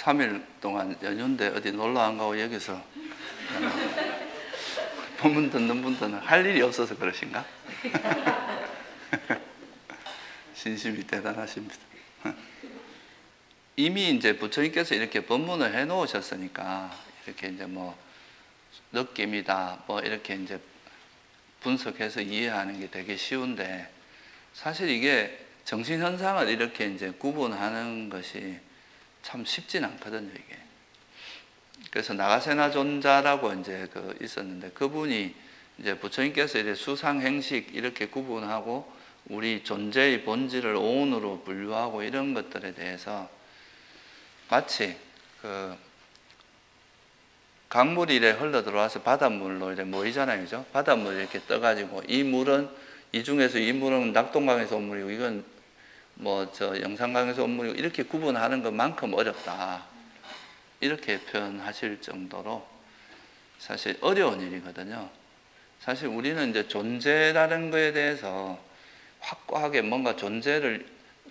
3일 동안 연휴인데 어디 놀러 안 가고 여기서 본문 듣는 분들은 할 일이 없어서 그러신가? 신심이 대단하십니다. 이미 이제 부처님께서 이렇게 법문을 해 놓으셨으니까 이렇게 이제 뭐 느낌이다 뭐 이렇게 이제 분석해서 이해하는 게 되게 쉬운데, 사실 이게 정신현상을 이렇게 이제 구분하는 것이 참 쉽진 않거든요, 이게. 그래서 나가세나 존자라고 이제 있었는데, 그분이 이제 부처님께서 이제 수상행식 이렇게 구분하고 우리 존재의 본질을 오온으로 분류하고 이런 것들에 대해서 마치 강물이 이래 흘러 들어와서 바닷물로 이래 모이잖아요, 그죠? 바닷물이 이렇게 떠가지고 이 중에서 이 물은 낙동강에서 온 물이고 이건 뭐 영산강에서 온 물이고 이렇게 구분하는 것만큼 어렵다, 이렇게 표현하실 정도로 사실 어려운 일이거든요. 사실 우리는 이제 존재라는 거에 대해서 확고하게 뭔가 존재를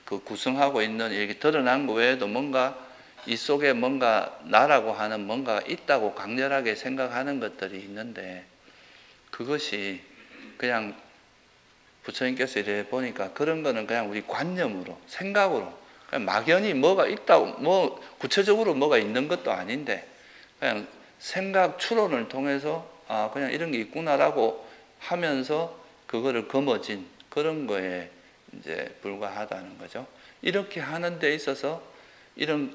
구성하고 있는, 이렇게 드러난 거 외에도 뭔가 이 속에 뭔가 나라고 하는 뭔가가 있다고 강렬하게 생각하는 것들이 있는데, 그것이 그냥 부처님께서 이래 보니까 그런 거는 그냥 우리 관념으로, 생각으로, 그냥 막연히 뭐가 있다고, 뭐 구체적으로 뭐가 있는 것도 아닌데 그냥 생각 추론을 통해서 아, 그냥 이런 게 있구나라고 하면서 그거를 거머쥔 그런 거에 이제 불과하다는 거죠. 이렇게 하는 데 있어서 이런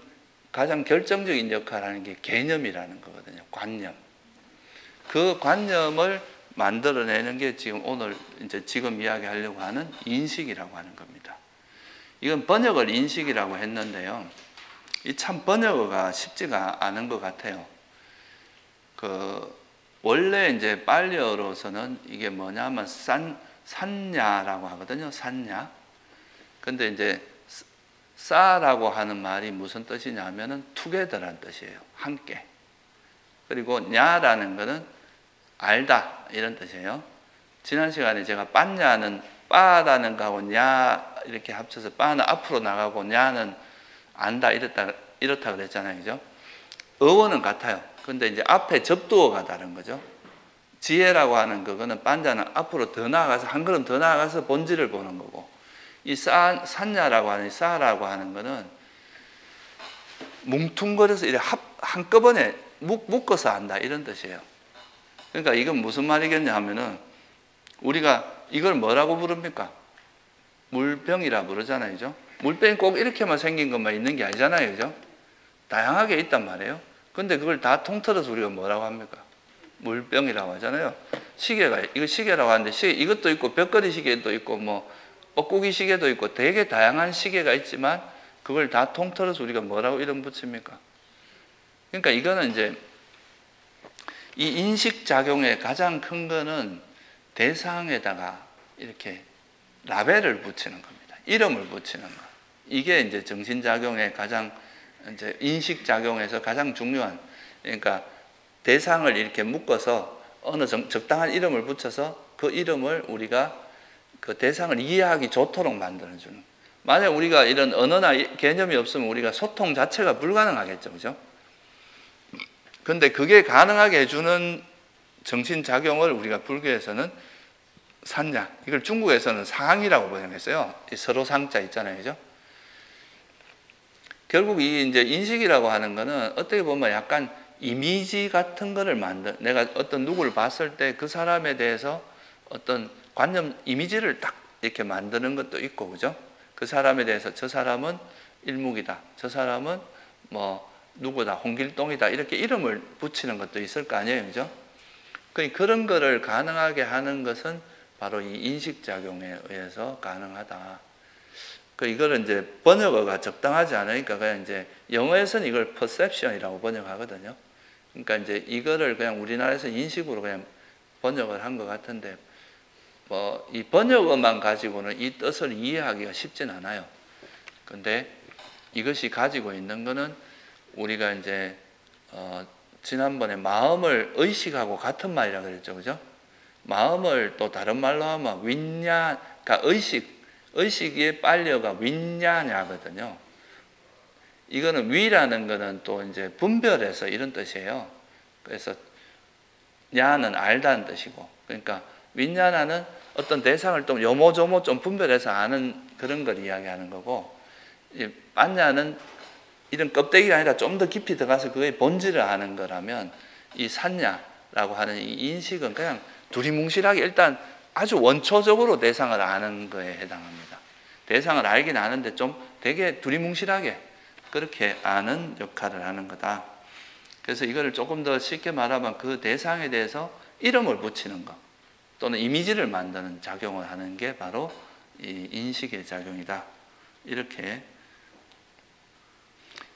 가장 결정적인 역할을 하는 게 개념이라는 거거든요. 관념. 그 관념을 만들어내는 게 지금 오늘 이제 지금 이야기하려고 하는 인식이라고 하는 겁니다. 이건 번역을 인식이라고 했는데요. 이 참 번역어가 쉽지가 않은 것 같아요. 원래 이제 빨리어로서는 이게 뭐냐면 산야라고 하거든요. 산야. 근데 이제 싸라고 하는 말이 무슨 뜻이냐면은 together란 뜻이에요. 함께. 그리고 냐라는 거는 알다 이런 뜻이에요. 지난 시간에 제가 빤냐는 빠라는 거하고 냐 이렇게 합쳐서 빠는 앞으로 나가고 냐는 안다 이렇다 그랬잖아요. 그죠? 어원은 같아요. 근데 이제 앞에 접두어가 다른 거죠. 지혜라고 하는 그거는 빤자는 앞으로 더 나아가서 한 걸음 더 나아가서 본질을 보는 거고, 이 산야라고 하는 싸라고 하는 거는 뭉퉁거려서 이렇게 한꺼번에 묶어서 한다 이런 뜻이에요. 그러니까 이건 무슨 말이겠냐 하면은 우리가 이걸 뭐라고 부릅니까? 물병이라 부르잖아요, 그죠? 물병이 꼭 이렇게만 생긴 것만 있는 게 아니잖아요, 그죠? 다양하게 있단 말이에요. 근데 그걸 다 통틀어서 우리가 뭐라고 합니까? 물병이라고 하잖아요. 이거 시계라고 하는데 이것도 있고 벽걸이 시계도 있고 뭐 뻐꾸기 시계도 있고 되게 다양한 시계가 있지만 그걸 다 통틀어서 우리가 뭐라고 이름 붙입니까? 그러니까 이거는 이제 이 인식작용의 가장 큰 거는 대상에다가 이렇게 라벨을 붙이는 겁니다. 이름을 붙이는 거. 이게 이제 정신작용의 가장 이제 인식작용에서 가장 중요한, 그러니까 대상을 이렇게 묶어서 어느 적당한 이름을 붙여서 그 이름을 우리가 그 대상을 이해하기 좋도록 만들어주는. 만약 우리가 이런 언어나 개념이 없으면 우리가 소통 자체가 불가능하겠죠, 그죠? 근데 그게 가능하게 해주는 정신작용을 우리가 불교에서는 산야, 이걸 중국에서는 상이라고 번역했어요. 이 서로 상자 있잖아요, 그죠? 결국 이 이제 인식이라고 하는 거는 어떻게 보면 약간 이미지 같은 거를 내가 어떤 누구를 봤을 때 그 사람에 대해서 어떤 관념, 이미지를 딱 이렇게 만드는 것도 있고, 그죠? 그 사람에 대해서 저 사람은 일묵이다, 저 사람은 뭐 누구다, 홍길동이다, 이렇게 이름을 붙이는 것도 있을 거 아니에요, 그죠? 그런 거를 가능하게 하는 것은 바로 이 인식작용에 의해서 가능하다. 이거를 이제 번역어가 적당하지 않으니까 그냥 이제 영어에서는 이걸 perception이라고 번역하거든요. 그러니까 이제 이거를 그냥 우리나라에서 인식으로 그냥 번역을 한 것 같은데, 뭐 이 번역어만 가지고는 이 뜻을 이해하기가 쉽진 않아요. 근데 이것이 가지고 있는 거는 우리가 이제 지난번에 마음을 의식하고 같은 말이라고 그랬죠, 그죠? 마음을 또 다른 말로 하면 윈냐, 그러니까 의식의 빨려가 윈냐냐거든요. 이거는 위라는 거는 또 이제 분별해서 이런 뜻이에요. 그래서 야는 알다는 뜻이고, 그러니까 윈야나는 어떤 대상을 좀 요모조모 좀 분별해서 아는 그런 걸 이야기하는 거고, 안야는 이런 껍데기가 아니라 좀 더 깊이 들어가서 그의 본질을 아는 거라면, 이 산야라고 하는 이 인식은 그냥 두리뭉실하게 일단 아주 원초적으로 대상을 아는 거에 해당합니다. 대상을 알긴 아는데 좀 되게 두리뭉실하게 그렇게 아는 역할을 하는 거다. 그래서 이거를 조금 더 쉽게 말하면 그 대상에 대해서 이름을 붙이는 것 또는 이미지를 만드는 작용을 하는 게 바로 이 인식의 작용이다. 이렇게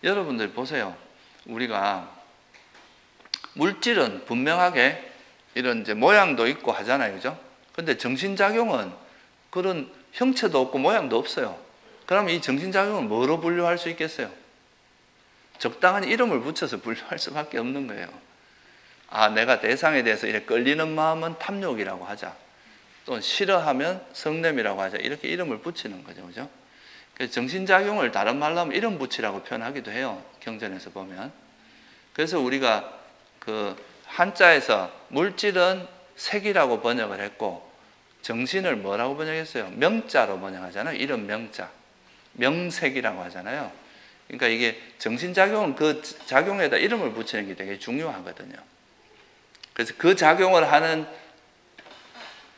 여러분들 보세요. 우리가 물질은 분명하게 이런 이제 모양도 있고 하잖아요. 그죠? 근데 정신작용은 그런 형체도 없고 모양도 없어요. 그럼 이 정신작용을 뭐로 분류할 수 있겠어요? 적당한 이름을 붙여서 분류할 수밖에 없는 거예요. 아, 내가 대상에 대해서 이렇게 끌리는 마음은 탐욕이라고 하자. 또 싫어하면 성냄이라고 하자. 이렇게 이름을 붙이는 거죠. 그죠? 그래서 정신작용을 다른 말로 하면 이름 붙이라고 표현하기도 해요. 경전에서 보면. 그래서 우리가 그 한자에서 물질은 색이라고 번역을 했고 정신을 뭐라고 번역했어요? 명자로 번역하잖아요. 이름 명자. 명색이라고 하잖아요. 그러니까 이게 정신작용은 그 작용에다 이름을 붙이는 게 되게 중요하거든요. 그래서 그 작용을 하는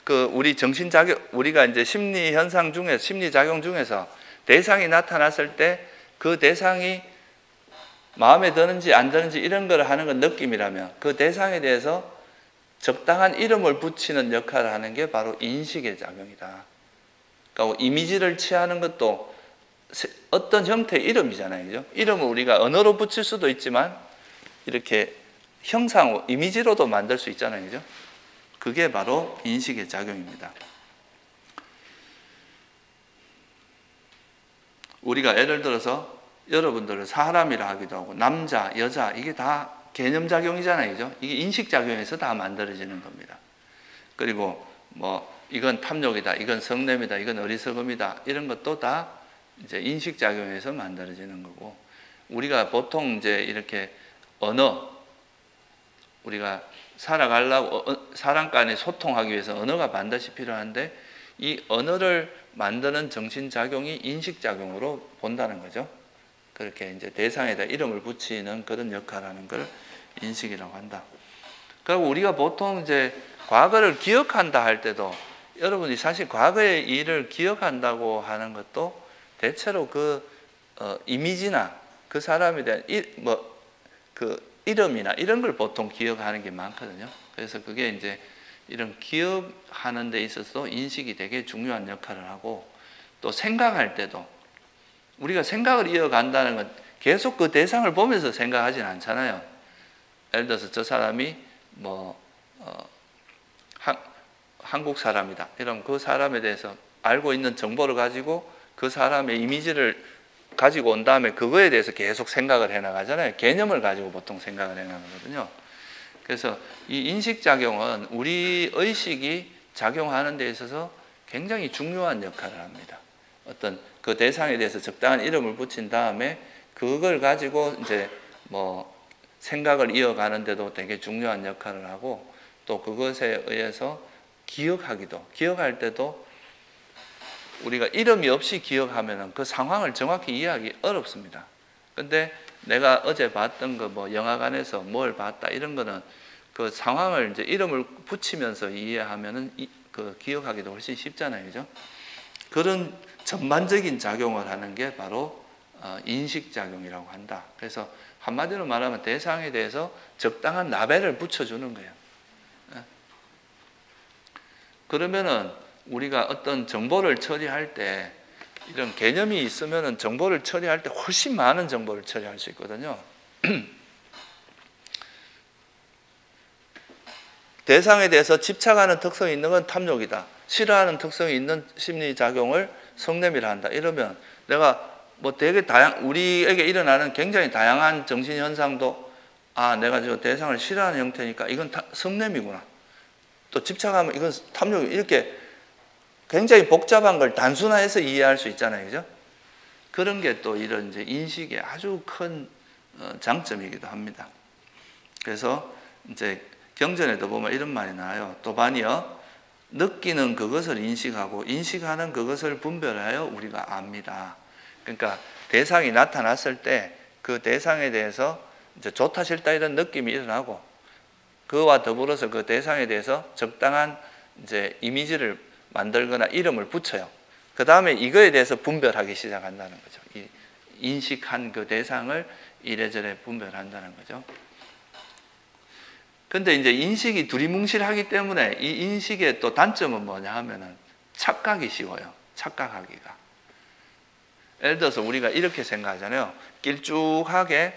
그 우리 정신작용, 우리가 이제 심리 현상 중에서, 심리작용 중에서 대상이 나타났을 때 그 대상이 마음에 드는지 안 드는지 이런 걸 하는 건 느낌이라면 그 대상에 대해서 적당한 이름을 붙이는 역할을 하는 게 바로 인식의 작용이다. 그러니까 이미지를 취하는 것도 어떤 형태의 이름이잖아요. 그죠? 이름을 우리가 언어로 붙일 수도 있지만 이렇게 형상, 이미지로도 만들 수 있잖아요. 그죠? 그게 바로 인식의 작용입니다. 우리가 예를 들어서 여러분들을 사람이라 하기도 하고 남자, 여자 이게 다 개념작용이잖아요. 그죠? 이게 인식작용에서 다 만들어지는 겁니다. 그리고 뭐 이건 탐욕이다, 이건 성냄이다, 이건 어리석음이다 이런 것도 다 이제 인식작용에서 만들어지는 거고, 우리가 보통 이제 이렇게 언어, 우리가 살아가려고 사람 간에 소통하기 위해서 언어가 반드시 필요한데 이 언어를 만드는 정신작용이 인식작용으로 본다는 거죠. 그렇게 이제 대상에다 이름을 붙이는 그런 역할을 하는 걸 인식이라고 한다. 그리고 우리가 보통 이제 과거를 기억한다 할 때도 여러분이 사실 과거의 일을 기억한다고 하는 것도 대체로 그 이미지나 그 사람에 대한 그 이름이나 이런 걸 보통 기억하는 게 많거든요. 그래서 그게 이제 이런 기억하는 데 있어서 인식이 되게 중요한 역할을 하고, 또 생각할 때도 우리가 생각을 이어간다는 건 계속 그 대상을 보면서 생각하진 않잖아요. 예를 들어서 저 사람이 한국 사람이다. 이러면 그 사람에 대해서 알고 있는 정보를 가지고 그 사람의 이미지를 가지고 온 다음에 그거에 대해서 계속 생각을 해나가잖아요. 개념을 가지고 보통 생각을 해나가거든요. 그래서 이 인식작용은 우리 의식이 작용하는 데 있어서 굉장히 중요한 역할을 합니다. 어떤 그 대상에 대해서 적당한 이름을 붙인 다음에 그걸 가지고 이제 생각을 이어가는 데도 되게 중요한 역할을 하고, 또 그것에 의해서 기억할 때도 우리가 이름이 없이 기억하면 그 상황을 정확히 이해하기 어렵습니다. 근데 내가 어제 봤던 거 영화관에서 뭘 봤다 이런 거는 그 상황을 이제 이름을 붙이면서 이해하면은 그 기억하기도 훨씬 쉽잖아요. 그죠? 그런 전반적인 작용을 하는 게 바로 인식작용이라고 한다. 그래서 한마디로 말하면 대상에 대해서 적당한 라벨을 붙여주는 거예요. 그러면은 우리가 어떤 정보를 처리할 때 이런 개념이 있으면은 정보를 처리할 때 훨씬 많은 정보를 처리할 수 있거든요. 대상에 대해서 집착하는 특성이 있는 건 탐욕이다. 싫어하는 특성이 있는 심리작용을 성냄이라 한다. 이러면 내가 되게 우리에게 일어나는 굉장히 다양한 정신현상도 내가 저 대상을 싫어하는 형태니까 이건 성냄이구나. 또 집착하면 이건 탐욕, 이렇게 굉장히 복잡한 걸 단순화해서 이해할 수 있잖아요. 그죠? 그런 게 또 이런 이제 인식의 아주 큰 장점이기도 합니다. 그래서 이제 경전에도 보면 이런 말이 나와요. 또반이여 느끼는 그것을 인식하고 인식하는 그것을 분별하여 우리가 압니다. 그러니까 대상이 나타났을 때 그 대상에 대해서 이제 좋다 싫다 이런 느낌이 일어나고 그와 더불어서 그 대상에 대해서 적당한 이제 이미지를 만들거나 이름을 붙여요. 그 다음에 이거에 대해서 분별하기 시작한다는 거죠. 인식한 그 대상을 이래저래 분별한다는 거죠. 근데 이제 인식이 두리뭉실하기 때문에 이 인식의 또 단점은 뭐냐 하면은 착각이 쉬워요. 착각하기가. 예를 들어서 우리가 이렇게 생각하잖아요. 길쭉하게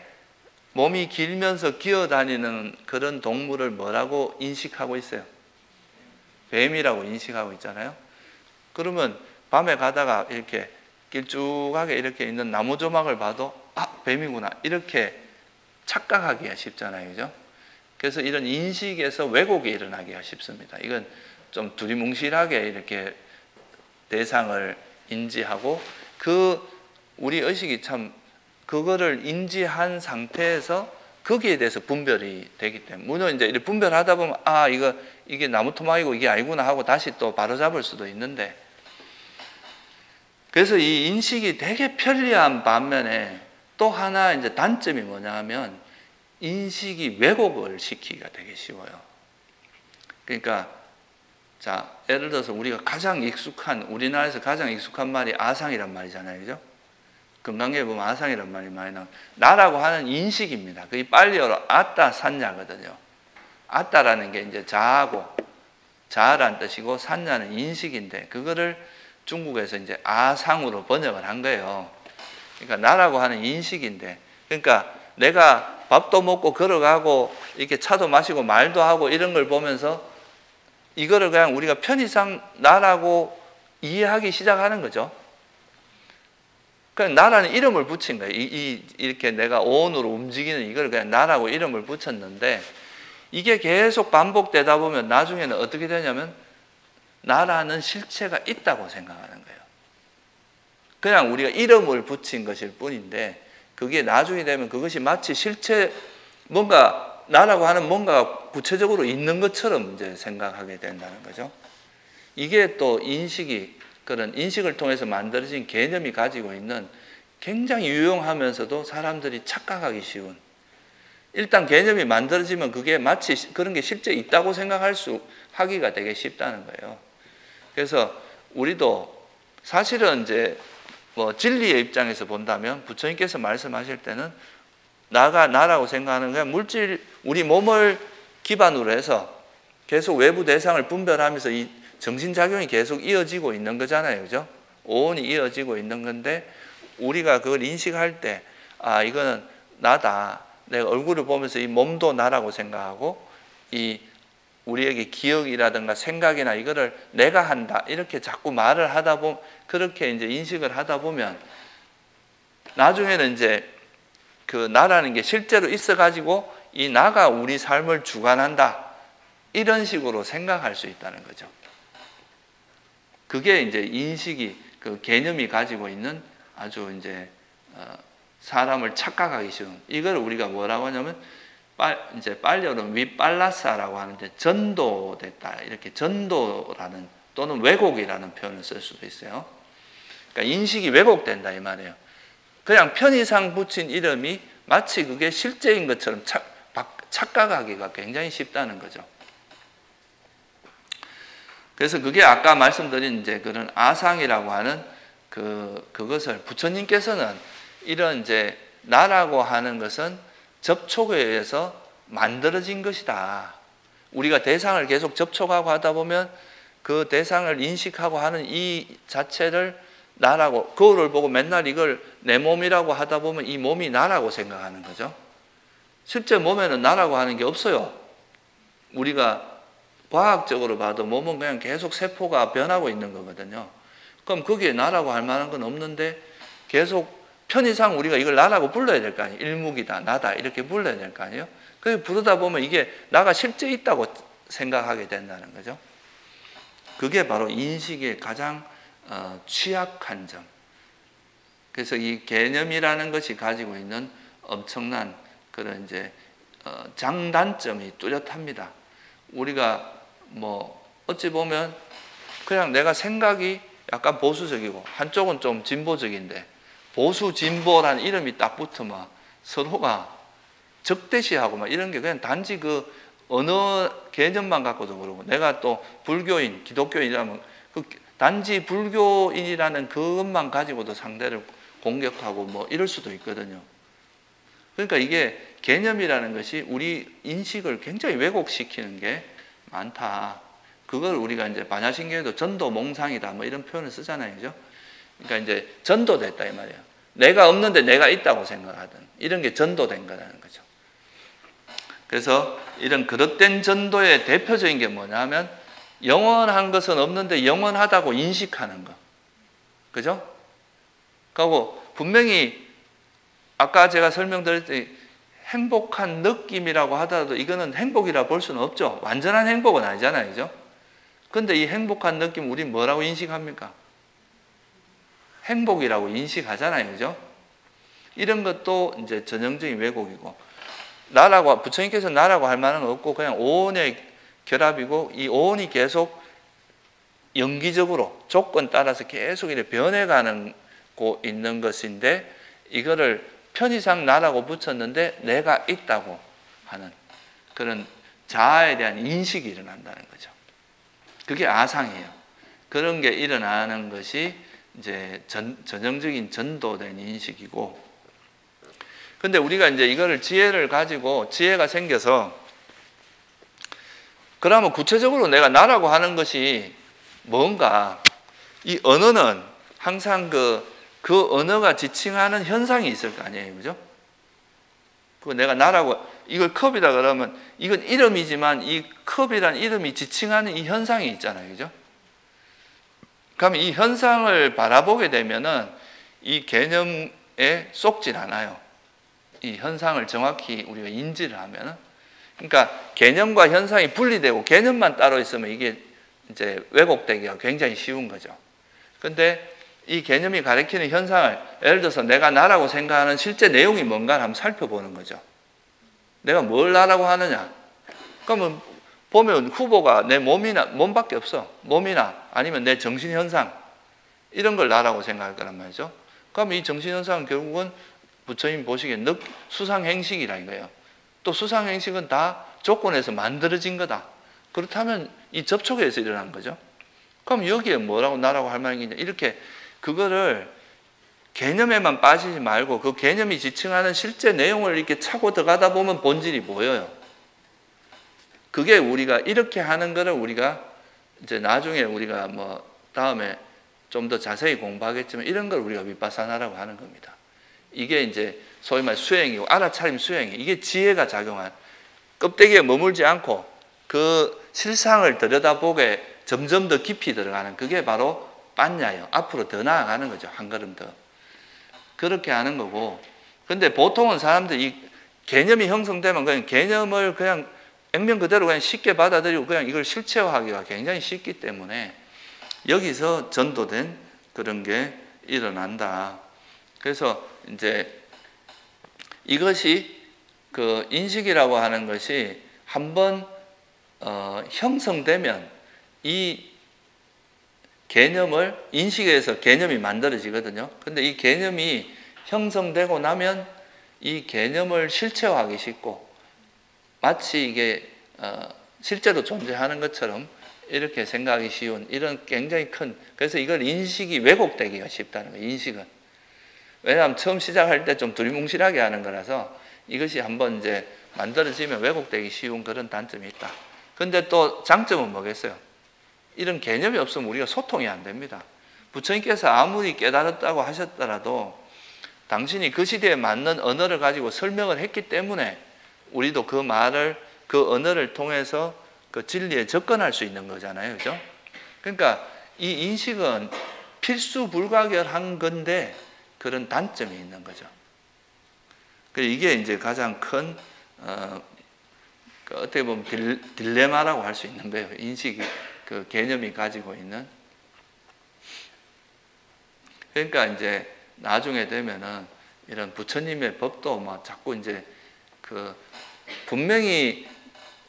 몸이 길면서 기어다니는 그런 동물을 뭐라고 인식하고 있어요? 뱀이라고 인식하고 있잖아요. 그러면 밤에 가다가 이렇게 길쭉하게 이렇게 있는 나무 조막을 봐도 뱀이구나 이렇게 착각하기가 쉽잖아요. 그죠? 그래서 이런 인식에서 왜곡이 일어나기가 쉽습니다. 이건 좀 두리뭉실하게 이렇게 대상을 인지하고 우리 의식이 참 그거를 인지한 상태에서 거기에 대해서 분별이 되기 때문에 물론 이제 이렇게 분별하다 보면 이게 나무 토막이고 이게 아니구나 하고 다시 또 바로잡을 수도 있는데 그래서 이 인식이 되게 편리한 반면에 또 하나 이제 단점이 뭐냐 하면 인식이 왜곡을 시키기가 되게 쉬워요. 그러니까 자, 예를 들어서 우리가 우리나라에서 가장 익숙한 말이 아상이란 말이잖아요. 그죠? 건강계에 보면 아상이란 말이 많이 나와요. 나라고 하는 인식입니다. 그게 빨리어로 아따 산냐거든요. 아따라는 게 이제 자아란 뜻이고 산냐는 인식인데 그거를 중국에서 이제 아상으로 번역을 한 거예요. 그러니까 나라고 하는 인식인데 그러니까 내가 밥도 먹고 걸어가고 이렇게 차도 마시고 말도 하고 이런 걸 보면서 이거를 그냥 우리가 편의상 나라고 이해하기 시작하는 거죠. 그냥 나라는 이름을 붙인 거예요. 이렇게 내가 오온으로 움직이는 이걸 그냥 나라고 이름을 붙였는데 이게 계속 반복되다 보면 나중에는 어떻게 되냐면 나라는 실체가 있다고 생각하는 거예요. 그냥 우리가 이름을 붙인 것일 뿐인데 그게 나중에 되면 그것이 마치 실체 뭔가 나라고 하는 뭔가 구체적으로 있는 것처럼 이제 생각하게 된다는 거죠. 이게 또 그런 인식을 통해서 만들어진 개념이 가지고 있는 굉장히 유용하면서도 사람들이 착각하기 쉬운 일단 개념이 만들어지면 그게 마치 그런 게 실제 있다고 하기가 되게 쉽다는 거예요. 그래서 우리도 사실은 이제 진리의 입장에서 본다면 부처님께서 말씀하실 때는 나라고 생각하는 그냥 물질, 우리 몸을 기반으로 해서 계속 외부 대상을 분별하면서 이 정신작용이 계속 이어지고 있는 거잖아요. 그죠? 오온이 이어지고 있는 건데 우리가 그걸 인식할 때 이거는 나다. 내가 얼굴을 보면서 이 몸도 나라고 생각하고 우리에게 기억이라든가 생각이나 이거를 내가 한다. 이렇게 자꾸 말을 하다 보면 그렇게 이제 인식을 하다 보면 나중에는 이제 그 나라는 게 실제로 있어가지고 이 나가 우리 삶을 주관한다. 이런 식으로 생각할 수 있다는 거죠. 그게 이제 인식이 그 개념이 가지고 있는 아주 이제 사람을 착각하기 쉬운 이걸 우리가 뭐라고 하냐면 이제 빨리어는 위빨라사라고 하는데 전도됐다 이렇게 전도라는 또는 왜곡이라는 표현을 쓸 수도 있어요. 그러니까 인식이 왜곡된다 이 말이에요. 그냥 편의상 붙인 이름이 마치 그게 실제인 것처럼 착각하기가 굉장히 쉽다는 거죠. 그래서 그게 아까 말씀드린 이제 그런 아상이라고 하는 그것을 부처님께서는 이런 이제 나라고 하는 것은 접촉에 의해서 만들어진 것이다. 우리가 대상을 계속 접촉하고 하다 보면 그 대상을 인식하고 하는 이 자체를 나라고 거울을 보고 맨날 이걸 내 몸이라고 하다 보면 이 몸이 나라고 생각하는 거죠. 실제 몸에는 나라고 하는 게 없어요. 우리가 과학적으로 봐도 몸은 그냥 계속 세포가 변하고 있는 거거든요. 그럼 거기에 나라고 할 만한 건 없는데 계속 편의상 우리가 이걸 나라고 불러야 될 거 아니에요. 일묵이다, 나다 이렇게 불러야 될 거 아니에요. 그래서 부르다 보면 이게 나가 실제 있다고 생각하게 된다는 거죠. 그게 바로 인식의 가장 취약한 점. 그래서 이 개념이라는 것이 가지고 있는 엄청난 그런 이제 장단점이 뚜렷합니다. 우리가 뭐 어찌 보면 그냥 내가 생각이 약간 보수적이고 한쪽은 좀 진보적인데 보수 진보라는 이름이 딱 붙으면 서로가 적대시하고 막 이런 게 그냥 단지 그 언어 개념만 갖고도 그러고, 내가 또 불교인, 기독교인이라면 그 단지 불교인이라는 그것만 가지고도 상대를 공격하고 뭐 이럴 수도 있거든요. 그러니까 이게 개념이라는 것이 우리 인식을 굉장히 왜곡시키는 게 많다. 그걸 우리가 이제 반야신경에도 전도몽상이다 뭐 이런 표현을 쓰잖아요. 그죠? 그러니까 이제 전도됐다 이 말이에요. 내가 없는데 내가 있다고 생각하든 이런 게 전도된 거라는 거죠. 그래서 이런 그릇된 전도의 대표적인 게 뭐냐면 영원한 것은 없는데 영원하다고 인식하는 거. 그죠? 그리고 분명히 아까 제가 설명드렸더니 행복한 느낌이라고 하더라도 이거는 행복이라 볼 수는 없죠. 완전한 행복은 아니잖아요. 그죠? 근데 이 행복한 느낌 우리 뭐라고 인식합니까? 행복이라고 인식하잖아요. 그죠? 이런 것도 이제 전형적인 왜곡이고, 나라고, 부처님께서 나라고 할 만한 건 없고 그냥 오온의 결합이고, 이 오온이 계속 연기적으로 조건 따라서 계속 이렇게 변해가는 고 있는 것인데, 이거를 편의상 나라고 붙였는데 내가 있다고 하는 그런 자아에 대한 인식이 일어난다는 거죠. 그게 아상이에요. 그런 게 일어나는 것이 이제 전형적인 전도된 인식이고, 근데 우리가 이제 이거를 지혜를 가지고 지혜가 생겨서, 그러면 구체적으로 내가 나라고 하는 것이 뭔가, 이 언어는 항상 그 언어가 지칭하는 현상이 있을 거 아니에요. 그죠? 그 내가 나라고, 이걸 컵이다 그러면 이건 이름이지만 이 컵이란 이름이 지칭하는 이 현상이 있잖아요. 그죠? 그러면 이 현상을 바라보게 되면은 이 개념에 쏙질 않아요. 이 현상을 정확히 우리가 인지를 하면은. 그러니까 개념과 현상이 분리되고 개념만 따로 있으면 이게 이제 왜곡되기가 굉장히 쉬운 거죠. 근데 이 개념이 가리키는 현상을, 예를 들어서 내가 나라고 생각하는 실제 내용이 뭔가를 한번 살펴보는 거죠. 내가 뭘 나라고 하느냐. 그러면 보면 후보가 내 몸밖에 없어. 몸이나 아니면 내 정신현상, 이런 걸 나라고 생각할 거란 말이죠. 그럼 이 정신현상은 결국은 부처님 보시기에 수상행식이라는 거예요. 또 수상행식은 다 조건에서 만들어진 거다. 그렇다면 이 접촉에서 일어난 거죠. 그럼 여기에 뭐라고 나라고 할 만한 게 있냐. 이렇게 그거를 개념에만 빠지지 말고 그 개념이 지칭하는 실제 내용을 이렇게 차고 들어가다 보면 본질이 보여요. 그게 우리가 이렇게 하는 거를 우리가 이제 나중에 우리가 뭐 다음에 좀 더 자세히 공부하겠지만 이런 걸 우리가 윗바사나라고 하는 겁니다. 이게 이제 소위 말 수행이고, 알아차림 수행이, 이게 지혜가 작용한, 껍데기에 머물지 않고 그 실상을 들여다보게 점점 더 깊이 들어가는, 그게 바로 빠냐예요. 앞으로 더 나아가는 거죠. 한 걸음 더. 그렇게 하는 거고. 근데 보통은 사람들이 이 개념이 형성되면 그냥 개념을 그냥 액면 그대로 그냥 쉽게 받아들이고 그냥 이걸 실체화하기가 굉장히 쉽기 때문에 여기서 전도된 그런 게 일어난다. 그래서 이제 이것이 그 인식이라고 하는 것이 한번 형성되면 이 개념을, 인식에서 개념이 만들어지거든요. 근데 이 개념이 형성되고 나면 이 개념을 실체화하기 쉽고 마치 이게 실제로 존재하는 것처럼 이렇게 생각하기 쉬운 이런 굉장히 큰, 그래서 이걸 인식이 왜곡되기가 쉽다는 거예요. 인식은. 왜냐하면 처음 시작할 때 좀 두리뭉실하게 하는 거라서 이것이 한번 이제 만들어지면 왜곡되기 쉬운 그런 단점이 있다. 근데 또 장점은 뭐겠어요? 이런 개념이 없으면 우리가 소통이 안 됩니다. 부처님께서 아무리 깨달았다고 하셨더라도 당신이 그 시대에 맞는 언어를 가지고 설명을 했기 때문에 우리도 그 말을, 그 언어를 통해서 그 진리에 접근할 수 있는 거잖아요. 그죠? 그러니까 이 인식은 필수 불가결한 건데 그런 단점이 있는 거죠. 이게 이제 가장 큰, 어떻게 보면 딜레마라고 할 수 있는 거예요. 인식이, 그 개념이 가지고 있는. 그러니까 이제 나중에 되면은 이런 부처님의 법도 막 자꾸 이제 그 분명히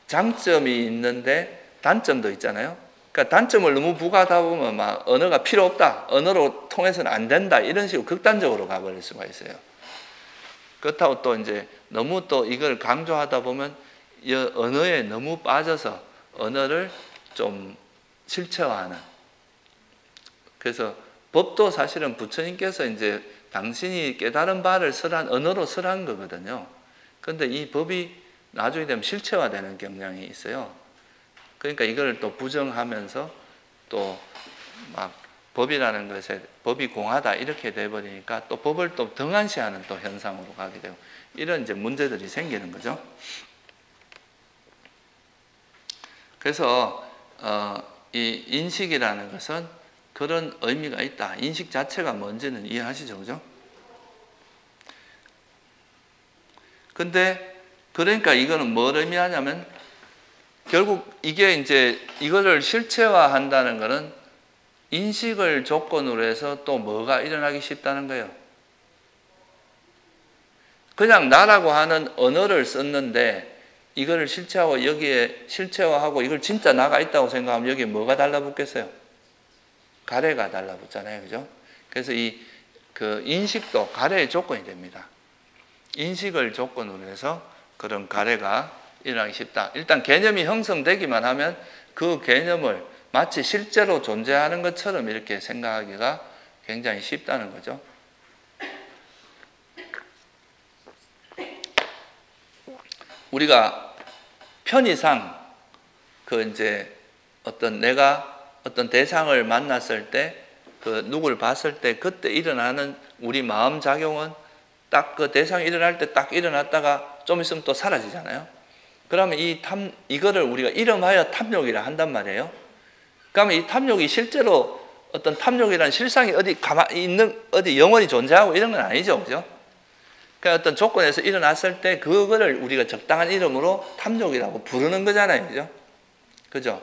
장점이 있는데 단점도 있잖아요. 그러니까 단점을 너무 부각하다 보면 막 언어가 필요 없다, 언어로 통해서는 안 된다, 이런 식으로 극단적으로 가버릴 수가 있어요. 그렇다고 또 이제 너무 또 이걸 강조하다 보면 이 언어에 너무 빠져서 언어를 좀 실체화하는. 그래서 법도 사실은 부처님께서 이제 당신이 깨달은 바를 언어로 설한 거거든요. 그런데 이 법이 나중에 되면 실체화되는 경향이 있어요. 그러니까 이걸 또 부정하면서 또 막 법이라는 것에 법이 공하다 이렇게 돼버리니까 또 법을 또 등한시하는 또 현상으로 가게 되고 이런 이제 문제들이 생기는 거죠. 그래서 이 인식이라는 것은 그런 의미가 있다. 인식 자체가 뭔지는 이해하시죠, 그죠? 근데 그러니까 이거는 뭘 의미하냐면 결국 이게 이제 이거를 실체화한다는 것은 인식을 조건으로 해서 또 뭐가 일어나기 쉽다는 거예요. 그냥 나라고 하는 언어를 썼는데 이거를 실체화하고 여기에 실체화하고 이걸 진짜 나가 있다고 생각하면 여기에 뭐가 달라붙겠어요? 가래가 달라붙잖아요, 그죠? 그래서 그 인식도 가래의 조건이 됩니다. 인식을 조건으로 해서 그런 가래가 일어나기 쉽다. 일단 개념이 형성되기만 하면 그 개념을 마치 실제로 존재하는 것처럼 이렇게 생각하기가 굉장히 쉽다는 거죠. 우리가 편의상 그 이제 내가 어떤 대상을 만났을 때 그 누구를 봤을 때 그때 일어나는 우리 마음 작용은 딱 그 대상이 일어날 때 딱 일어났다가 좀 있으면 또 사라지잖아요. 그러면 이거를 우리가 이름하여 탐욕이라 한단 말이에요. 그러면 이 탐욕이 실제로 어떤 탐욕이라는 실상이 어디 가만히 있는, 어디 영원히 존재하고 이런 건 아니죠, 그죠? 그러니까 어떤 조건에서 일어났을 때 그거를 우리가 적당한 이름으로 탐욕이라고 부르는 거잖아요, 그죠? 그죠?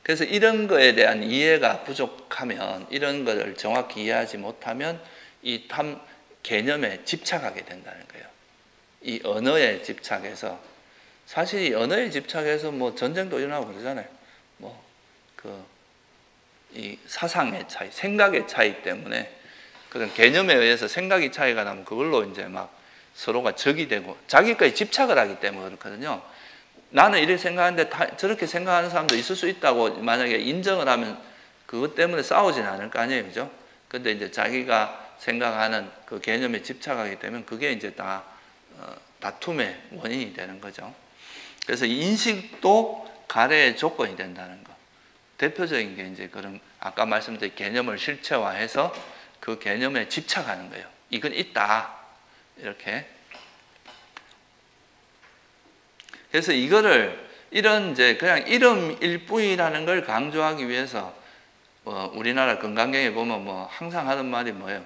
그래서 이런 거에 대한 이해가 부족하면, 이런 것을 정확히 이해하지 못하면 이 개념에 집착하게 된다는 거예요. 이 언어에 집착해서, 사실 이 언어에 집착해서 뭐 전쟁도 일어나고 그러잖아요. 이 사상의 차이, 생각의 차이 때문에 그런 개념에 의해서 생각이 차이가 나면 그걸로 이제 막 서로가 적이 되고 자기까지 집착을 하기 때문에 그렇거든요. 나는 이렇게 생각하는데 저렇게 생각하는 사람도 있을 수 있다고 만약에 인정을 하면 그것 때문에 싸우지는 않을 거 아니에요, 그죠? 근데 이제 자기가 생각하는 그 개념에 집착하게 되면 그게 이제 다 다툼의 원인이 되는 거죠. 그래서 인식도 가래의 조건이 된다는 거. 대표적인 게 이제 그런 아까 말씀드린 개념을 실체화해서 그 개념에 집착하는 거예요. 이건 있다. 이렇게. 그래서 이거를 이런 이제 그냥 이름일 뿐이라는 걸 강조하기 위해서 우리나라 건강경에 보면 뭐 항상 하는 말이 뭐예요?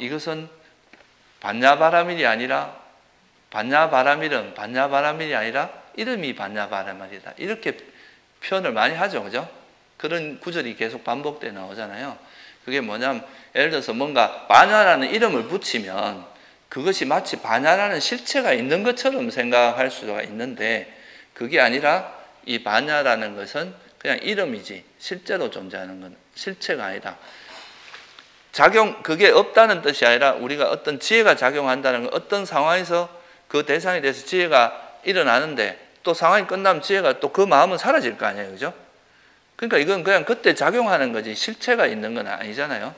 이것은 반야바라밀이 아니라 반야바라밀이 아니라 이름이 반야바라밀이다. 이렇게 표현을 많이 하죠, 그죠? 그런 구절이 계속 반복돼 나오잖아요. 그게 뭐냐면 예를 들어서 뭔가 반야라는 이름을 붙이면 그것이 마치 반야라는 실체가 있는 것처럼 생각할 수가 있는데 그게 아니라 이 반야라는 것은 그냥 이름이지 실제로 존재하는 건 실체가 아니다. 그게 없다는 뜻이 아니라 우리가 어떤 지혜가 작용한다는 건 어떤 상황에서 그 대상에 대해서 지혜가 일어나는데 또 상황이 끝나면 지혜가 또 그 마음은 사라질 거 아니에요, 그죠? 그러니까 이건 그냥 그때 작용하는 거지 실체가 있는 건 아니잖아요.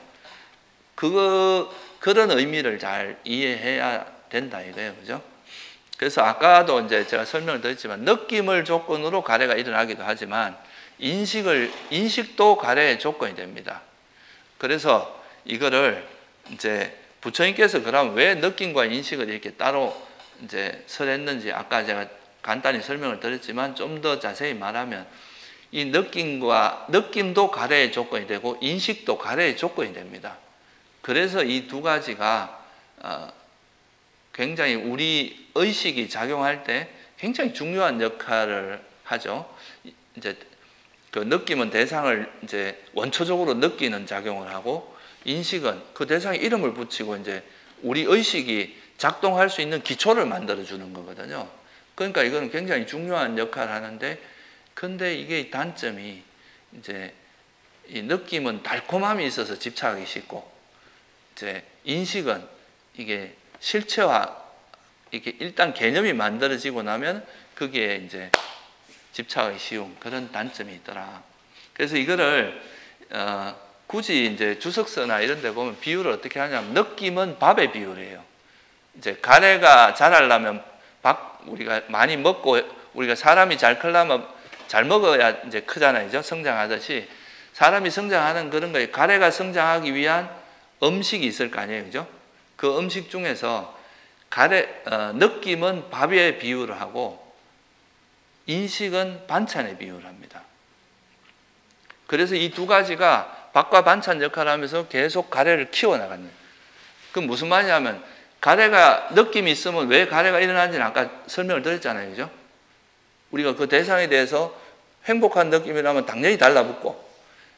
그런 의미를 잘 이해해야 된다 이거예요, 그죠? 그래서 아까도 이제 제가 설명을 드렸지만 느낌을 조건으로 가래가 일어나기도 하지만 인식도 가래의 조건이 됩니다. 그래서 이거를 이제 부처님께서 그럼 왜 느낌과 인식을 이렇게 따로 이제 설했는지 아까 제가 간단히 설명을 드렸지만 좀 더 자세히 말하면 이 느낌도 가래의 조건이 되고 인식도 가래의 조건이 됩니다. 그래서 이 두 가지가 굉장히 우리 의식이 작용할 때 굉장히 중요한 역할을 하죠. 이제 그 느낌은 대상을 이제 원초적으로 느끼는 작용을 하고 인식은 그 대상에 이름을 붙이고 이제 우리 의식이 작동할 수 있는 기초를 만들어주는 거거든요. 그러니까 이거는 굉장히 중요한 역할을 하는데, 근데 이게 단점이 이제 이 느낌은 달콤함이 있어서 집착하기 쉽고, 이제 인식은 이게 실체화, 이게 일단 개념이 만들어지고 나면 거기에 이제 집착하기 쉬운 그런 단점이 있더라. 그래서 이거를 굳이 이제 주석서나 이런 데 보면 비유를 어떻게 하냐면, 느낌은 밥의 비유래요. 이제 가래가 자라려면 우리가 많이 먹고, 우리가 사람이 잘 크려면 잘 먹어야 이제 크잖아요. 그죠? 성장하듯이 사람이 성장하는 그런 거예요. 가래가 성장하기 위한 음식이 있을 거 아니에요. 그죠? 그 음식 중에서 느낌은 밥의 비유를 하고 인식은 반찬의 비유를 합니다. 그래서 이 두 가지가 밥과 반찬 역할을 하면서 계속 가래를 키워나가는 거예요. 그럼 무슨 말이냐면, 가래가 느낌이 있으면 왜 가래가 일어나는지는 아까 설명을 드렸잖아요. 그죠? 우리가 그 대상에 대해서 행복한 느낌이라면 당연히 달라붙고,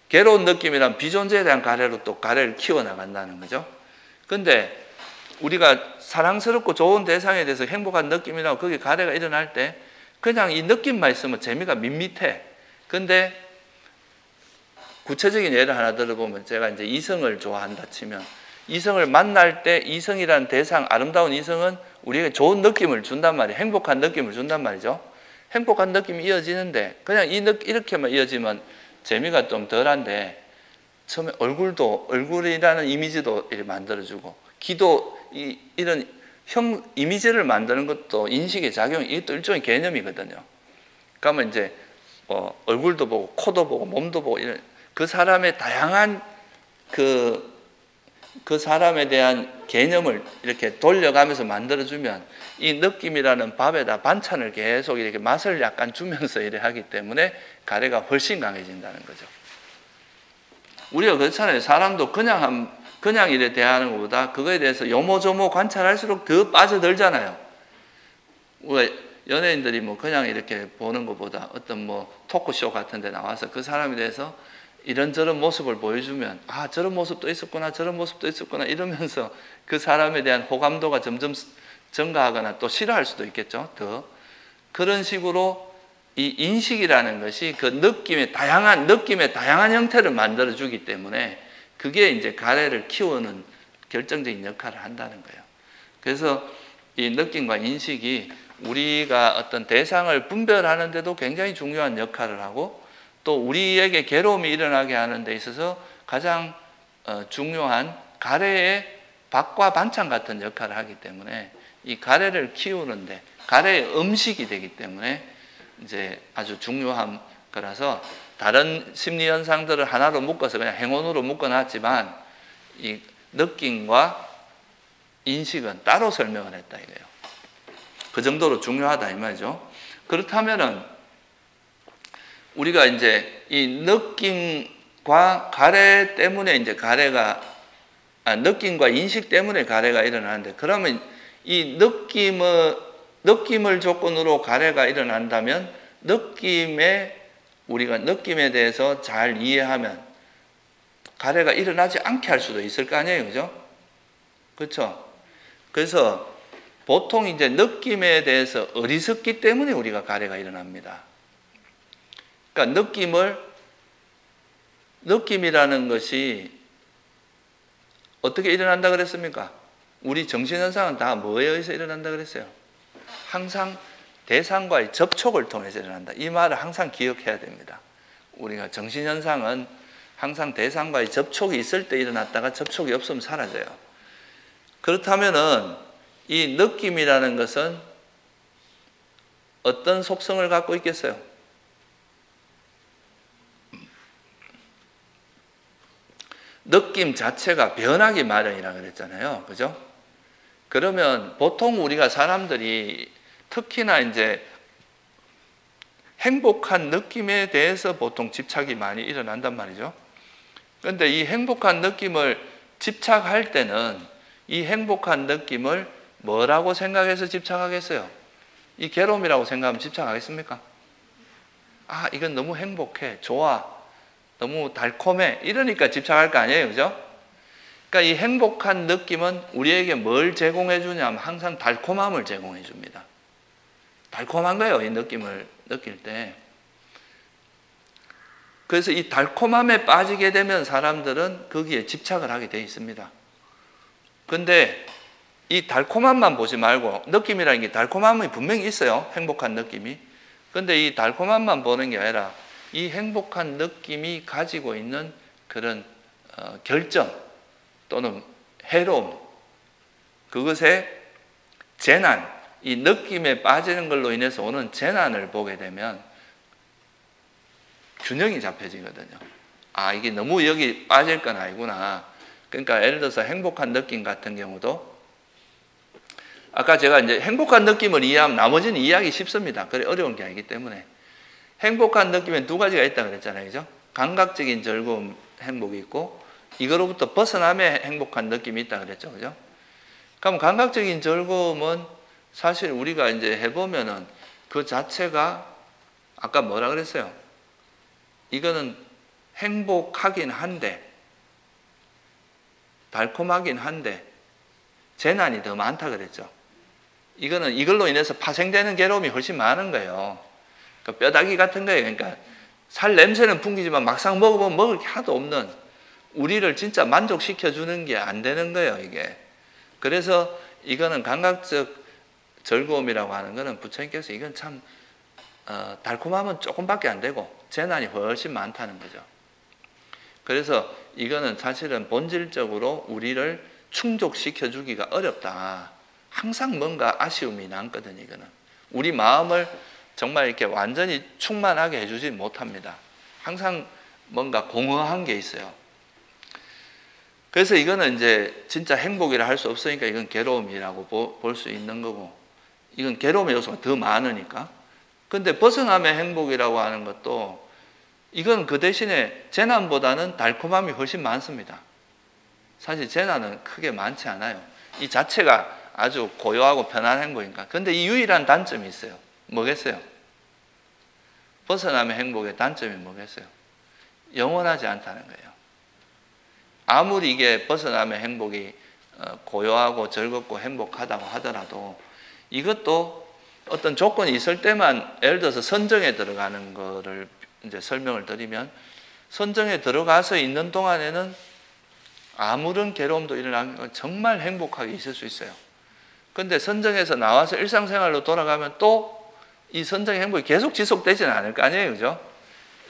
괴로운 느낌이라면 비존재에 대한 가래로 또 가래를 키워나간다는 거죠. 근데 우리가 사랑스럽고 좋은 대상에 대해서 행복한 느낌이라고 거기 가래가 일어날 때 그냥 이 느낌만 있으면 재미가 밋밋해. 근데 구체적인 예를 하나 들어보면, 제가 이제 이성을 좋아한다 치면, 이성을 만날 때 이성이라는 대상, 아름다운 이성은 우리에게 좋은 느낌을 준단 말이에요. 행복한 느낌을 준단 말이죠. 행복한 느낌이 이어지는데, 그냥 이렇게만 이어지면 재미가 좀 덜한데, 처음에 얼굴이라는 이미지도 이렇게 만들어주고, 기도, 이런 이미지를 만드는 것도 인식의 작용, 이것도 일종의 개념이거든요. 그러면 이제 얼굴도 보고, 코도 보고, 몸도 보고, 이런 그 사람의 다양한 그 사람에 대한 개념을 이렇게 돌려가면서 만들어주면, 이 느낌이라는 밥에다 반찬을 계속 이렇게 맛을 약간 주면서 이래 하기 때문에 가래가 훨씬 강해진다는 거죠. 우리가 그렇잖아요. 사람도 그냥 이래 대하는 것보다 그거에 대해서 요모조모 관찰할수록 더 빠져들잖아요. 우리가 연예인들이 뭐 그냥 이렇게 보는 것보다 어떤 뭐 토크쇼 같은 데 나와서 그 사람에 대해서 이런저런 모습을 보여주면, 아, 저런 모습도 있었구나, 저런 모습도 있었구나, 이러면서 그 사람에 대한 호감도가 점점 증가하거나 또 싫어할 수도 있겠죠. 더 그런 식으로 이 인식이라는 것이 그 느낌의 다양한 형태를 만들어주기 때문에 그게 이제 가래를 키우는 결정적인 역할을 한다는 거예요. 그래서 이 느낌과 인식이 우리가 어떤 대상을 분별하는 데도 굉장히 중요한 역할을 하고, 또 우리에게 괴로움이 일어나게 하는 데 있어서 가장 중요한 가래의 밥과 반찬 같은 역할을 하기 때문에, 이 가래를 키우는데 가래의 음식이 되기 때문에 이제 아주 중요한 거라서, 다른 심리 현상들을 하나로 묶어서 그냥 행운으로 묶어놨지만 이 느낌과 인식은 따로 설명을 했다 이거예요. 그 정도로 중요하다 이 말이죠. 그렇다면은 우리가 이제 이 느낌과 가래 때문에 이제 느낌과 인식 때문에 가래가 일어나는데, 그러면 이 느낌을 조건으로 가래가 일어난다면 우리가 느낌에 대해서 잘 이해하면 가래가 일어나지 않게 할 수도 있을 거 아니에요. 그죠? 그렇죠? 그래서 보통 이제 느낌에 대해서 어리석기 때문에 우리가 가래가 일어납니다. 그러니까 느낌이라는 것이 어떻게 일어난다 그랬습니까? 우리 정신현상은 다 뭐에 의해서 일어난다 그랬어요? 항상 대상과의 접촉을 통해서 일어난다. 이 말을 항상 기억해야 됩니다. 우리가 정신현상은 항상 대상과의 접촉이 있을 때 일어났다가 접촉이 없으면 사라져요. 그렇다면은 이 느낌이라는 것은 어떤 속성을 갖고 있겠어요? 느낌 자체가 변하기 마련이라고 그랬잖아요. 그죠? 그러면 보통 우리가 사람들이 특히나 이제 행복한 느낌에 대해서 보통 집착이 많이 일어난단 말이죠. 그런데 이 행복한 느낌을 집착할 때는 이 행복한 느낌을 뭐라고 생각해서 집착하겠어요? 이 괴로움이라고 생각하면 집착하겠습니까? 아, 이건 너무 행복해, 좋아, 너무 달콤해, 이러니까 집착할 거 아니에요. 그죠? 그러니까 이 행복한 느낌은 우리에게 뭘 제공해 주냐면 항상 달콤함을 제공해 줍니다. 달콤한 거예요, 이 느낌을 느낄 때. 그래서 이 달콤함에 빠지게 되면 사람들은 거기에 집착을 하게 돼 있습니다. 근데 이 달콤함만 보지 말고, 느낌이라는 게 달콤함이 분명히 있어요, 행복한 느낌이. 근데 이 달콤함만 보는 게 아니라 이 행복한 느낌이 가지고 있는 그런 결정 또는 해로움, 그것의 재난, 이 느낌에 빠지는 걸로 인해서 오는 재난을 보게 되면 균형이 잡혀지거든요. 아, 이게 너무 여기 빠질 건 아니구나. 그러니까 예를 들어서 행복한 느낌 같은 경우도 아까 제가 이제 행복한 느낌을 이해하면 나머지는 이해하기 쉽습니다. 그래 어려운 게 아니기 때문에. 행복한 느낌엔 두 가지가 있다고 그랬잖아요. 그죠? 감각적인 즐거움, 행복이 있고 이거로부터 벗어남의 행복한 느낌이 있다고 그랬죠. 그죠? 그럼 감각적인 즐거움은 사실 우리가 이제 해보면은 그 자체가 아까 뭐라 그랬어요? 이거는 행복하긴 한데 달콤하긴 한데 재난이 더 많다 그랬죠. 이거는 이걸로 인해서 파생되는 괴로움이 훨씬 많은 거예요. 그러니까 뼈다귀 같은 거예요. 그러니까 살 냄새는 풍기지만 막상 먹어보면 먹을 게 하나도 없는, 우리를 진짜 만족시켜 주는 게 안 되는 거예요, 이게. 그래서 이거는 감각적 즐거움이라고 하는 거는 부처님께서 이건 참 달콤함은 조금밖에 안 되고 재난이 훨씬 많다는 거죠. 그래서 이거는 사실은 본질적으로 우리를 충족시켜 주기가 어렵다. 항상 뭔가 아쉬움이 남거든요, 이거는. 우리 마음을 정말 이렇게 완전히 충만하게 해주지 못합니다. 항상 뭔가 공허한 게 있어요. 그래서 이거는 이제 진짜 행복이라 할 수 없으니까 이건 괴로움이라고 볼 수 있는 거고, 이건 괴로움의 요소가 더 많으니까. 근데 벗어남의 행복이라고 하는 것도 이건 그 대신에 재난보다는 달콤함이 훨씬 많습니다. 사실 재난은 크게 많지 않아요. 이 자체가 아주 고요하고 편안한 행복이니까. 근데 이 유일한 단점이 있어요. 뭐겠어요? 벗어남의 행복의 단점이 뭐겠어요? 영원하지 않다는 거예요. 아무리 이게 벗어남의 행복이 고요하고 즐겁고 행복하다고 하더라도 이것도 어떤 조건이 있을 때만, 예를 들어서 선정에 들어가는 거를 이제 설명을 드리면, 선정에 들어가서 있는 동안에는 아무런 괴로움도 일어나면 정말 행복하게 있을 수 있어요. 근데 선정에서 나와서 일상생활로 돌아가면 또 이 선정의 행복이 계속 지속되지는 않을 거 아니에요, 그죠?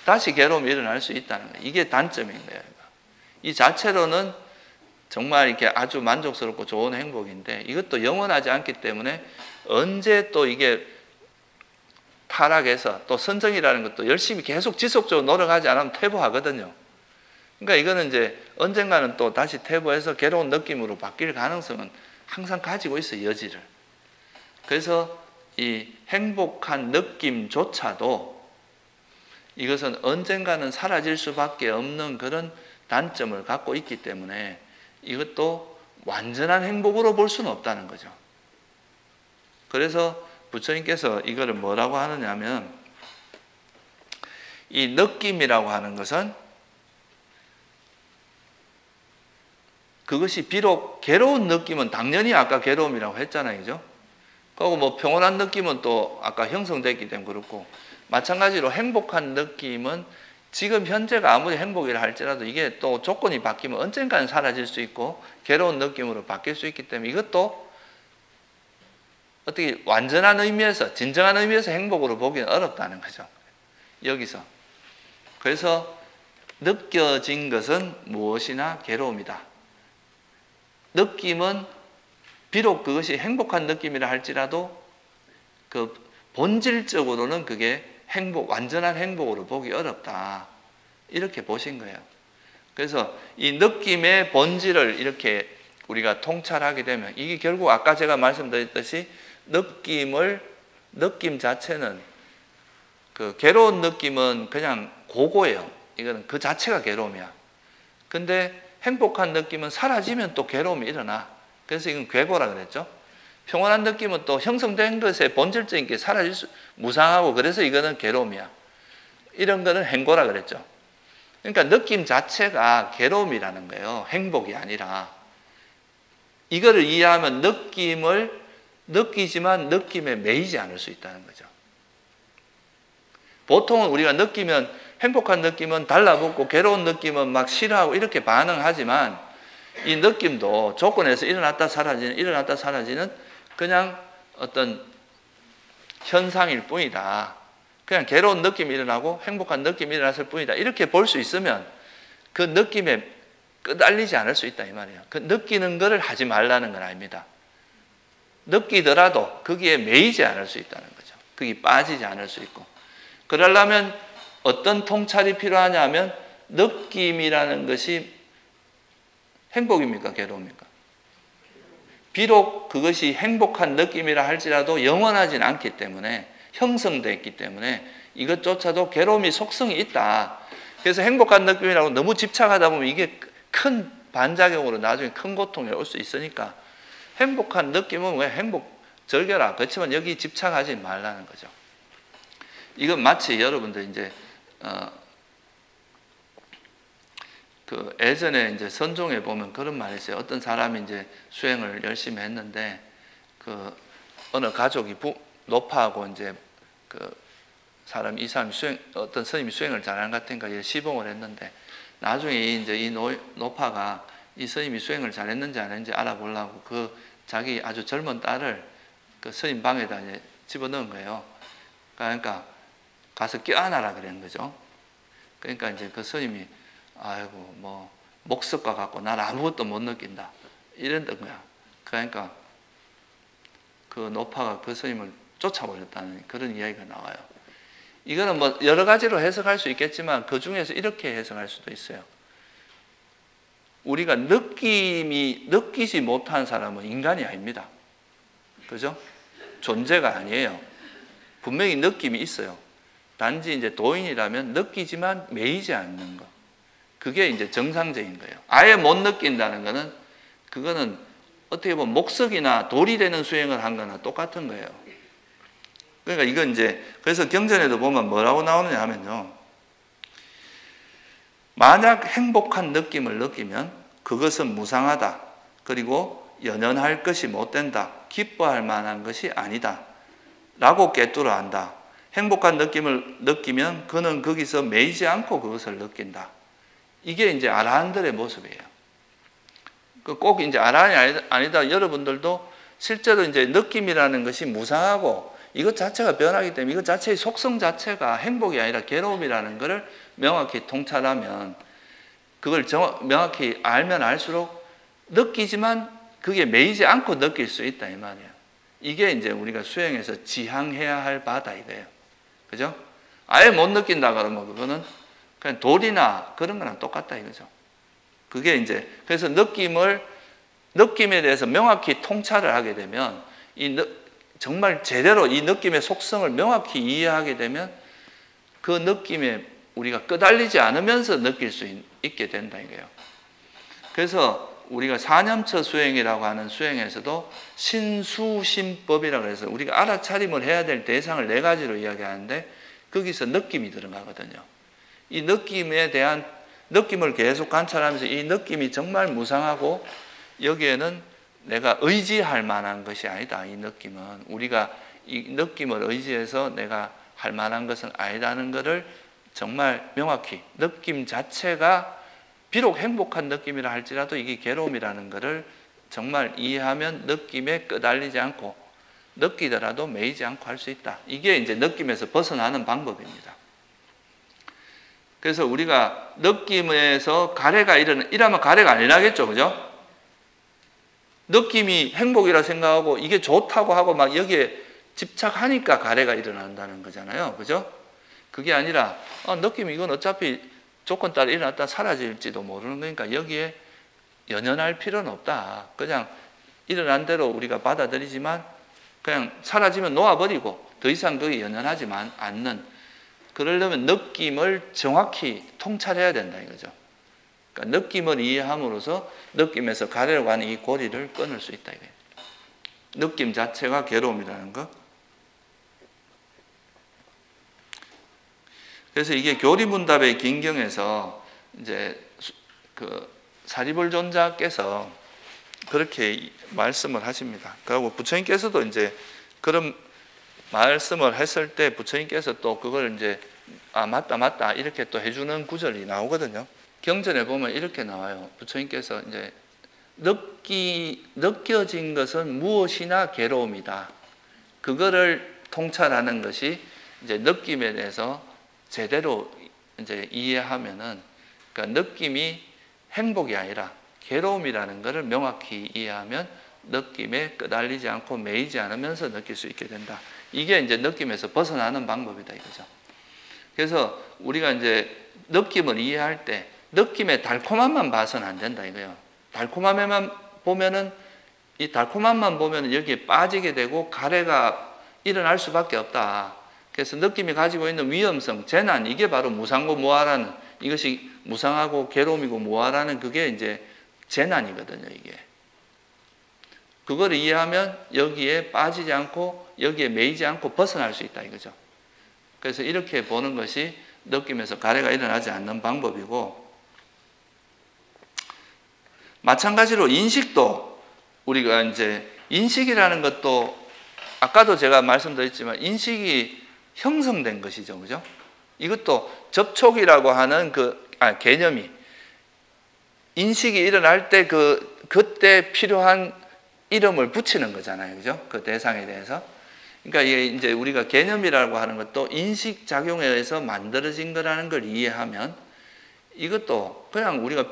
다시 괴로움이 일어날 수 있다는 거예요. 이게 단점인 거예요. 이 자체로는 정말 이렇게 아주 만족스럽고 좋은 행복인데 이것도 영원하지 않기 때문에 언제 또 이게 타락해서, 또 선정이라는 것도 열심히 계속 지속적으로 노력하지 않으면 퇴보하거든요. 그러니까 이거는 이제 언젠가는 또 다시 퇴보해서 괴로운 느낌으로 바뀔 가능성은 항상 가지고 있어요, 여지를. 그래서 이 행복한 느낌조차도 이것은 언젠가는 사라질 수밖에 없는 그런 단점을 갖고 있기 때문에 이것도 완전한 행복으로 볼 수는 없다는 거죠. 그래서 부처님께서 이거를 뭐라고 하느냐 하면, 이 느낌이라고 하는 것은 그것이 비록 괴로운 느낌은 당연히 아까 괴로움이라고 했잖아요, 그죠? 그리고 뭐 평온한 느낌은 또 아까 형성됐기 때문에 그렇고, 마찬가지로 행복한 느낌은 지금 현재가 아무리 행복이라 할지라도 이게 또 조건이 바뀌면 언젠가는 사라질 수 있고 괴로운 느낌으로 바뀔 수 있기 때문에 이것도 어떻게 완전한 의미에서, 진정한 의미에서 행복으로 보기는 어렵다는 거죠, 여기서. 그래서 느껴진 것은 무엇이나 괴로움이다. 느낌은 비록 그것이 행복한 느낌이라 할지라도 그 본질적으로는 그게 완전한 행복으로 보기 어렵다. 이렇게 보신 거예요. 그래서 이 느낌의 본질을 이렇게 우리가 통찰하게 되면 이게 결국 아까 제가 말씀드렸듯이 느낌 자체는 그 괴로운 느낌은 그냥 고고예요. 이거는 그 자체가 괴로움이야. 근데 행복한 느낌은 사라지면 또 괴로움이 일어나. 그래서 이건 괴고라 그랬죠. 평온한 느낌은 또 형성된 것의 본질적인 게 무상하고, 그래서 이거는 괴로움이야. 이런 거는 행고라 그랬죠. 그러니까 느낌 자체가 괴로움이라는 거예요. 행복이 아니라. 이거를 이해하면 느낌을 느끼지만 느낌에 매이지 않을 수 있다는 거죠. 보통은 우리가 느끼면 행복한 느낌은 달라붙고 괴로운 느낌은 막 싫어하고 이렇게 반응하지만 이 느낌도 조건에서 일어났다 사라지는 그냥 어떤 현상일 뿐이다. 그냥 괴로운 느낌이 일어나고 행복한 느낌이 일어났을 뿐이다. 이렇게 볼 수 있으면 그 느낌에 끄달리지 않을 수 있다 이 말이에요. 그 느끼는 거를 하지 말라는 건 아닙니다. 느끼더라도 거기에 매이지 않을 수 있다는 거죠. 거기 빠지지 않을 수 있고. 그러려면 어떤 통찰이 필요하냐 하면 느낌이라는 것이 행복입니까? 괴로움입니까? 비록 그것이 행복한 느낌이라 할지라도 영원하진 않기 때문에 형성되어 있기 때문에 이것조차도 괴로움이 속성이 있다. 그래서 행복한 느낌이라고 너무 집착하다 보면 이게 큰 반작용으로 나중에 큰 고통이 올 수 있으니까 행복한 느낌은 왜 즐겨라. 그렇지만 여기 집착하지 말라는 거죠. 이건 마치 여러분들 이제 그 예전에 이제 선종에 보면 그런 말이 있어요. 어떤 사람이 이제 수행을 열심히 했는데 그 어느 가족이 노파하고 이제 그 사람 이 사람이 어떤 스님이 수행을 잘하는 것 같으니까 시봉을 했는데 나중에 이제 이 노파가 이 스님이 수행을 잘했는지 안 했는지 알아보려고 그 자기 아주 젊은 딸을 그 스님 방에다 이제 집어넣은 거예요. 그러니까 가서 껴안아라 그런 거죠. 그러니까 이제 그 스님이 아이고 뭐 목석과 같고 난 아무것도 못 느낀다 이랬던 거야. 그러니까 그 노파가 그 스님을 쫓아버렸다는 그런 이야기가 나와요. 이거는 뭐 여러 가지로 해석할 수 있겠지만 그 중에서 이렇게 해석할 수도 있어요. 우리가 느끼지 못한 사람은 인간이 아닙니다. 그죠? 존재가 아니에요. 분명히 느낌이 있어요. 단지 이제 도인이라면 느끼지만 매이지 않는 거. 그게 이제 정상적인 거예요. 아예 못 느낀다는 거는 그거는 어떻게 보면 목석이나 돌이 되는 수행을 한 거나 똑같은 거예요. 그러니까 이건 이제 그래서 경전에도 보면 뭐라고 나오느냐 하면요. 만약 행복한 느낌을 느끼면 그것은 무상하다. 그리고 연연할 것이 못 된다. 기뻐할 만한 것이 아니다. 라고 꿰뚫어 안다. 행복한 느낌을 느끼면 그는 거기서 매이지 않고 그것을 느낀다. 이게 이제 아라한들의 모습이에요. 꼭 이제 아라한이 아니다. 여러분들도 실제로 이제 느낌이라는 것이 무상하고 이것 자체가 변하기 때문에 이것 자체의 속성 자체가 행복이 아니라 괴로움이라는 것을 명확히 통찰하면 그걸 명확히 알면 알수록 느끼지만 그게 매이지 않고 느낄 수 있다 이 말이에요. 이게 이제 우리가 수행에서 지향해야 할 바다 이거예요. 그죠? 아예 못 느낀다 그러면 그거는 그냥 돌이나 그런 거랑 똑같다 이거죠. 그게 이제 그래서 느낌에 대해서 명확히 통찰을 하게 되면 정말 제대로 이 느낌의 속성을 명확히 이해하게 되면 그 느낌에 우리가 끄달리지 않으면서 느낄 수 있게 된다 이거예요. 그래서 우리가 사념처 수행이라고 하는 수행에서도 신수심법이라고 해서 우리가 알아차림을 해야 될 대상을 4가지로 이야기하는데 거기서 느낌이 들어가거든요. 이 느낌에 대한 느낌을 계속 관찰하면서 이 느낌이 정말 무상하고 여기에는 내가 의지할 만한 것이 아니다. 이 느낌은 우리가 이 느낌을 의지해서 내가 할 만한 것은 아니라는 것을 정말 명확히 느낌 자체가 비록 행복한 느낌이라 할지라도 이게 괴로움이라는 것을 정말 이해하면 느낌에 끄달리지 않고 느끼더라도 매이지 않고 할 수 있다. 이게 이제 느낌에서 벗어나는 방법입니다. 그래서 우리가 느낌에서 가래가 이러면 가래가 안 일어나겠죠. 그죠? 느낌이 행복이라 생각하고 이게 좋다고 하고 막 여기에 집착하니까 가래가 일어난다는 거잖아요. 그죠? 그게 아니라 느낌 이건 어차피 조건 따라 일어났다 사라질지도 모르는 거니까 여기에 연연할 필요는 없다. 그냥 일어난 대로 우리가 받아들이지만 그냥 사라지면 놓아버리고 더 이상 거기에 연연하지 않는 그러려면 느낌을 정확히 통찰해야 된다 이거죠. 그러니까 느낌을 이해함으로써 느낌에서 가래로 가는 이 고리를 끊을 수 있다 이거예요. 느낌 자체가 괴로움이라는 거. 그래서 이게 교리문답의 긴경에서 이제 그 사리불존자께서 그렇게 말씀을 하십니다. 그리고 부처님께서도 이제 그런 말씀을 했을 때 부처님께서 또 그걸 이제 맞다 이렇게 또 해주는 구절이 나오거든요. 경전에 보면 이렇게 나와요. 부처님께서 이제 느껴진 것은 무엇이나 괴로움이다. 그거를 통찰하는 것이 이제 느낌에 대해서 제대로 이제 이해하면은, 그러니까 느낌이 행복이 아니라 괴로움이라는 것을 명확히 이해하면 느낌에 끄달리지 않고 매이지 않으면서 느낄 수 있게 된다. 이게 이제 느낌에서 벗어나는 방법이다 이거죠. 그래서 우리가 이제 느낌을 이해할 때 느낌의 달콤함만 봐서는 안 된다 이거예요. 달콤함에만 보면은, 이 달콤함만 보면은 여기에 빠지게 되고 가래가 일어날 수밖에 없다. 그래서 느낌이 가지고 있는 위험성, 재난, 이게 바로 무상고 무아라는, 이것이 무상하고 괴로움이고 무아라는 그게 이제 재난이거든요, 이게. 그걸 이해하면 여기에 빠지지 않고 여기에 매이지 않고 벗어날 수 있다 이거죠. 그래서 이렇게 보는 것이 느낌에서 가래가 일어나지 않는 방법이고, 마찬가지로 인식도 우리가 이제 인식이라는 것도 아까도 제가 말씀드렸지만 인식이 형성된 것이죠. 그죠? 이것도 접촉이라고 하는 개념이 인식이 일어날 때 그때 필요한 이름을 붙이는 거잖아요. 그죠? 그 대상에 대해서. 그러니까 이게 이제 우리가 개념이라고 하는 것도 인식 작용에 의해서 만들어진 거라는 걸 이해하면 이것도 그냥 우리가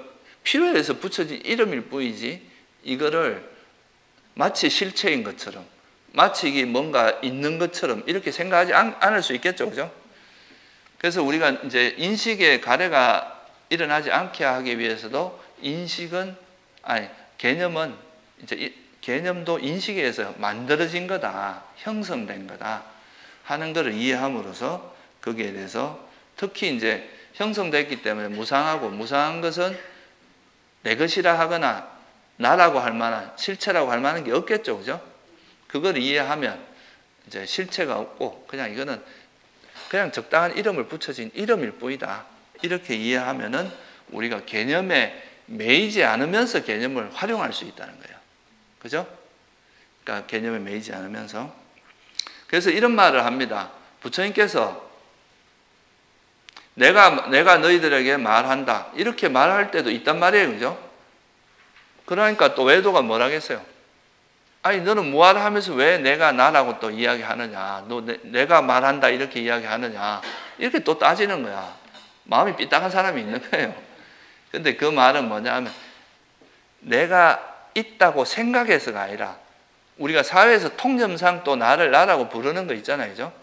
필요에 의해서 붙여진 이름일 뿐이지 이거를 마치 실체인 것처럼, 마치 이게 뭔가 있는 것처럼 이렇게 생각하지 않을 수 있겠죠. 그죠? 그래서 우리가 이제 인식에 가래가 일어나지 않게 하기 위해서도 개념은 이제 개념도 인식에 의해서 만들어진 거다, 형성된 거다 하는 것을 이해함으로써 거기에 대해서 특히 이제 형성됐기 때문에 무상한 것은 내 것이라 하거나 나라고 할 만한, 실체라고 할 만한 게 없겠죠. 그죠? 그걸 이해하면 이제 실체가 없고 그냥 이거는 그냥 적당한 이름을 붙여진 이름일 뿐이다. 이렇게 이해하면은 우리가 개념에 매이지 않으면서 개념을 활용할 수 있다는 거예요. 그죠? 그러니까 개념에 매이지 않으면서. 그래서 이런 말을 합니다. 부처님께서 내가 너희들에게 말한다. 이렇게 말할 때도 있단 말이에요. 그죠? 그러니까 또 외도가 뭐라겠어요? 아니, 너는 무아를 하면서 왜 내가 나라고 또 이야기하느냐? 내가 말한다. 이렇게 이야기하느냐? 이렇게 또 따지는 거야. 마음이 삐딱한 사람이 있는 거예요. 근데 그 말은 뭐냐 하면 내가 있다고 생각해서가 아니라 우리가 사회에서 통념상 또 나를 나라고 부르는 거 있잖아요. 그죠?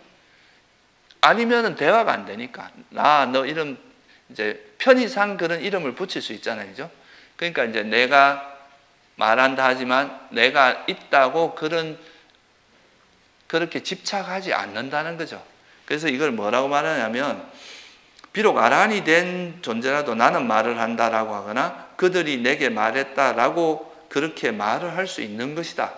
아니면은 대화가 안 되니까. 너 이름, 이제 편의상 그런 이름을 붙일 수 있잖아요. 그죠? 그러니까 이제 내가 말한다 하지만 내가 있다고 그렇게 집착하지 않는다는 거죠. 그래서 이걸 뭐라고 말하냐면 비록 아란이 된 존재라도 나는 말을 한다라고 하거나 그들이 내게 말했다라고 그렇게 말을 할 수 있는 것이다.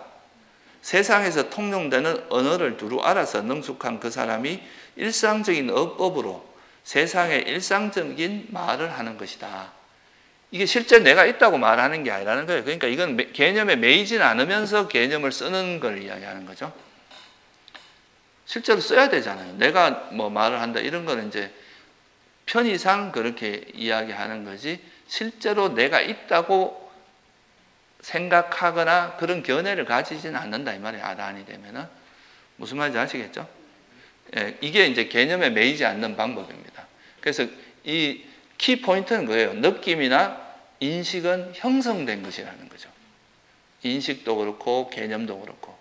세상에서 통용되는 언어를 두루 알아서 능숙한 그 사람이 일상적인 어법으로 세상의 일상적인 말을 하는 것이다. 이게 실제 내가 있다고 말하는 게 아니라는 거예요. 그러니까 이건 개념에 매이지는 않으면서 개념을 쓰는 걸 이야기하는 거죠. 실제로 써야 되잖아요. 내가 뭐 말을 한다 이런 거는 이제 편의상 그렇게 이야기하는 거지 실제로 내가 있다고 생각하거나 그런 견해를 가지지는 않는다 이 말이에요. 아란이 되면은. 무슨 말인지 아시겠죠? 예, 이게 이제 개념에 매이지 않는 방법입니다. 그래서 이 키 포인트는 그거예요. 느낌이나 인식은 형성된 것이라는 거죠. 인식도 그렇고 개념도 그렇고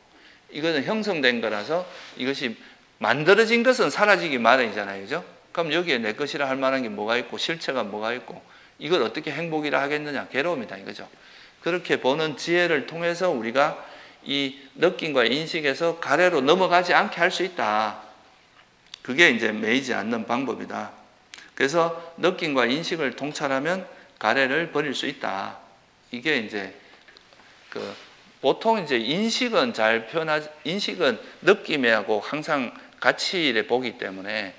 이거는 형성된 거라서 이것이 만들어진 것은 사라지기 마련이잖아요. 그죠? 그럼 여기에 내 것이라 할 만한 게 뭐가 있고 실체가 뭐가 있고 이걸 어떻게 행복이라 하겠느냐? 괴로움이다 이거죠. 그렇게 보는 지혜를 통해서 우리가 이 느낌과 인식에서 가래로 넘어가지 않게 할 수 있다. 그게 이제 매이지 않는 방법이다. 그래서 느낌과 인식을 통찰하면 가래를 버릴 수 있다. 이게 이제 보통 이제 인식은 인식은 느낌하고 항상 같이 보기 때문에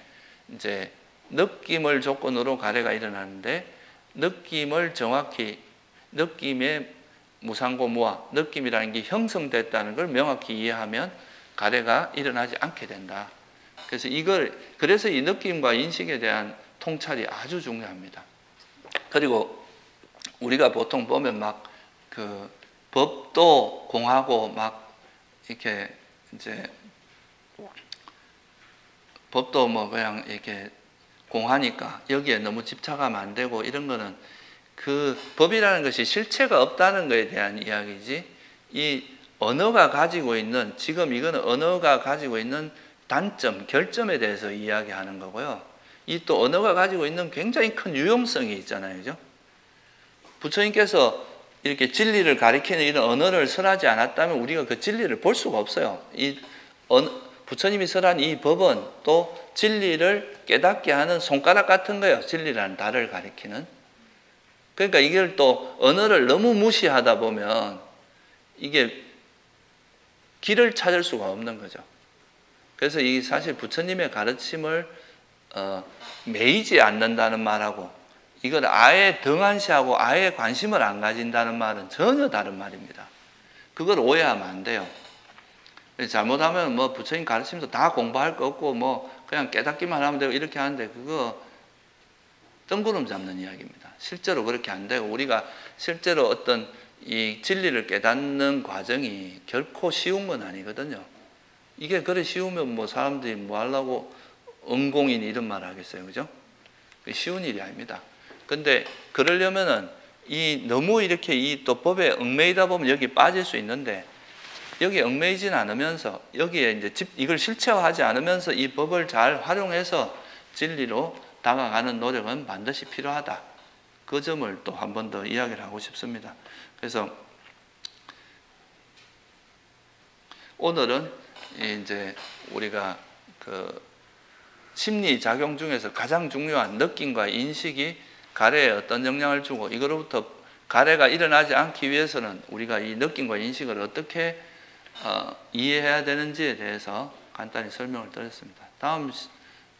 이제 느낌을 조건으로 가래가 일어나는데 느낌을 정확히 느낌에 무상고무화, 느낌이라는 게 형성됐다는 걸 명확히 이해하면 가래가 일어나지 않게 된다. 그래서 이 느낌과 인식에 대한 통찰이 아주 중요합니다. 그리고 우리가 보통 보면 막 그 법도 공하고 막 이렇게 이제 법도 뭐 그냥 이렇게 공하니까 여기에 너무 집착하면 안 되고 이런 거는 그 법이라는 것이 실체가 없다는 것에 대한 이야기지, 이 언어가 가지고 있는, 지금 이거는 언어가 가지고 있는 단점, 결점에 대해서 이야기하는 거고요. 이 또 언어가 가지고 있는 굉장히 큰 유용성이 있잖아요. 그죠? 부처님께서 이렇게 진리를 가리키는 이런 언어를 설하지 않았다면 우리가 그 진리를 볼 수가 없어요. 부처님이 설한 이 법은 또 진리를 깨닫게 하는 손가락 같은 거예요. 진리라는 달을 가리키는. 그러니까 이걸 또 언어를 너무 무시하다 보면 이게 길을 찾을 수가 없는 거죠. 그래서 이 사실 부처님의 가르침을 매이지 않는다는 말하고 이걸 아예 등한시하고 아예 관심을 안 가진다는 말은 전혀 다른 말입니다. 그걸 오해하면 안 돼요. 잘못하면 뭐 부처님 가르치면서 다 공부할 거 없고 뭐 그냥 깨닫기만 하면 되고 이렇게 하는데 그거 뜬구름 잡는 이야기입니다. 실제로 그렇게 안 되고 우리가 실제로 어떤 이 진리를 깨닫는 과정이 결코 쉬운 건 아니거든요. 이게 그래 쉬우면 뭐 사람들이 뭐 하려고 응공인 이런 말 하겠어요. 그죠? 쉬운 일이 아닙니다. 근데 그러려면은 너무 이렇게 이 또 법에 얽매이다 보면 여기 빠질 수 있는데 여기 얽매이진 않으면서 여기에 이제 이걸 실체화하지 않으면서 이 법을 잘 활용해서 진리로 다가가는 노력은 반드시 필요하다. 그 점을 또 한 번 더 이야기를 하고 싶습니다. 그래서 오늘은 이제 우리가 그 심리 작용 중에서 가장 중요한 느낌과 인식이 가래에 어떤 영향을 주고 이거로부터 가래가 일어나지 않기 위해서는 우리가 이 느낌과 인식을 어떻게 이해해야 되는지에 대해서 간단히 설명을 드렸습니다.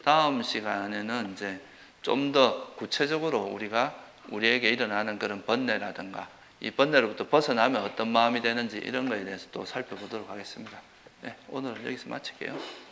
다음 시간에는 이제 좀 더 구체적으로 우리에게 일어나는 그런 번뇌라든가 이 번뇌로부터 벗어나면 어떤 마음이 되는지 이런 거에 대해서 또 살펴보도록 하겠습니다. 네, 오늘 여기서 마칠게요.